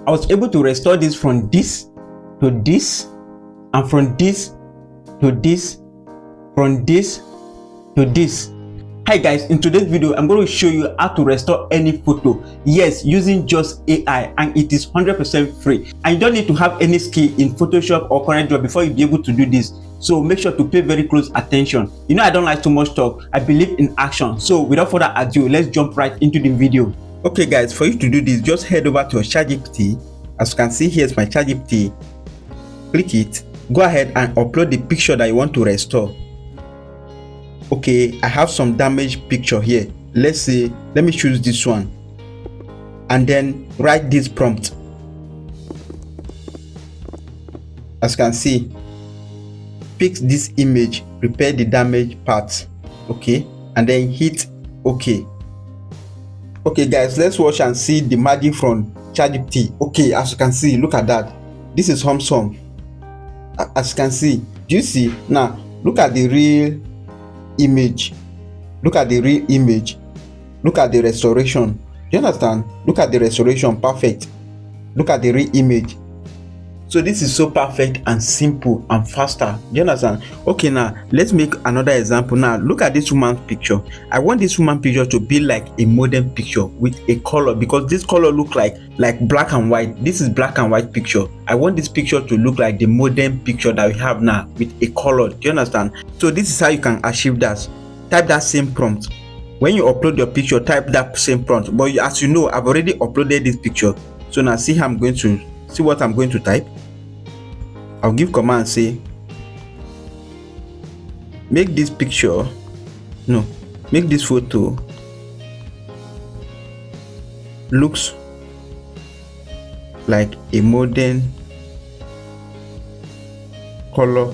I was able to restore this from this to this, and from this to this, from this to this. Hi guys, in today's video I'm going to show you how to restore any photo, yes, using just AI, and it is 100% free, and you don't need to have any skill in Photoshop or CorelDRAW before you be able to do this. So make sure to pay very close attention. You know I don't like too much talk, I believe in action. So without further ado, let's jump right into the video. Okay guys, for you to do this, just head over to your Chatgpt. As you can see, here's my Chatgpt. Click it, go ahead and upload the picture that you want to restore. Okay, I have some damaged picture here. Let me choose this one, and then write this prompt. As you can see, fix this image, repair the damaged parts. Okay, and then hit OK. Okay guys, let's watch and see the magic from Chatgpt. Okay, as you can see, look at that. This is awesome. As you can see, do you see? Now look at the real image. Look at the real image. Look at the restoration. Do you understand? Look at the restoration. Perfect. Look at the real image. So this is so perfect and simple and faster. Do you understand? Okay, now let's make another example. Now look at this woman's picture. I want this woman picture to be like a modern picture with a color, because this color look like black and white. This is black and white picture. I want this picture to look like the modern picture that we have now with a color. Do you understand? So this is how you can achieve that. Type that same prompt. When you upload your picture, type that same prompt. But as you know, I've already uploaded this picture. So now see what I'm going to type. I'll give command, say make this photo looks like a modern color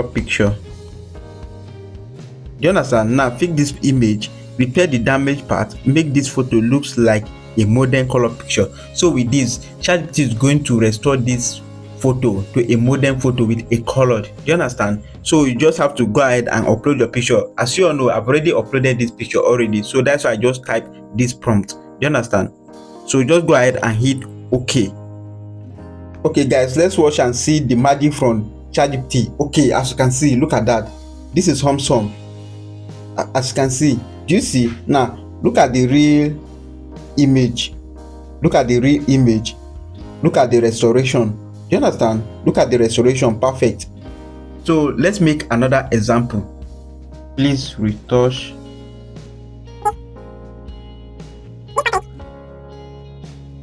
picture. Do you understand? Now fix this image, repair the damaged part, make this photo looks like a modern color picture. So with this, Chatgpt is going to restore this photo to a modern photo with a color. Do you understand? So you just have to go ahead and upload your picture. As you all know, I've already uploaded this picture already, so that's why I just type this prompt. Do you understand? So just go ahead and hit OK. Okay guys, let's watch and see the magic from Chatgpt. Okay, as you can see, look at that. This is awesome. As you can see, do you see? Now look at the real image. Look at the real image. Look at the restoration. Do you understand? Look at the restoration. Perfect. So let's make another example. Please retouch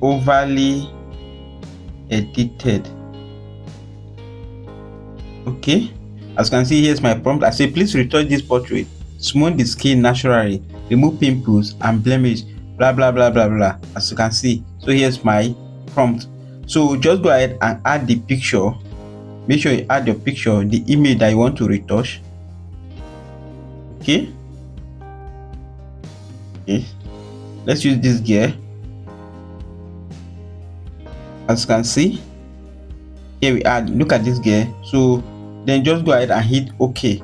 overly edited. Okay, as you can see, here's my prompt. I say please retouch this portrait, smooth the skin naturally, remove pimples and blemish, blah blah blah blah blah. As you can see, so here's my prompt. So just go ahead and add the picture. Make sure you add your picture, the image that you want to retouch. Okay, let's use this gear. As you can see, here we add, look at this gear. So then just go ahead and hit OK.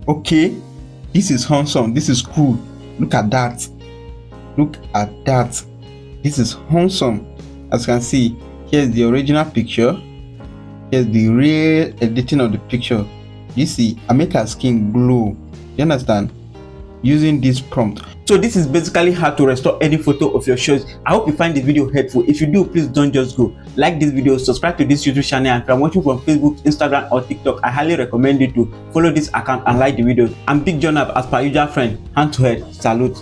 Okay, this is awesome. This is cool. Look at that. Look at that. This is awesome. As you can see, here's the original picture. Here's the real editing of the picture. You see, I make her skin glow. You understand? Using this prompt. So this is basically how to restore any photo of your choice. I hope you find this video helpful. If you do, please don't just go. Like this video, subscribe to this YouTube channel, and if you're watching from Facebook, Instagram or TikTok, I highly recommend you to follow this account and like the video. I'm Big John as per usual friend. Hand to head, salute.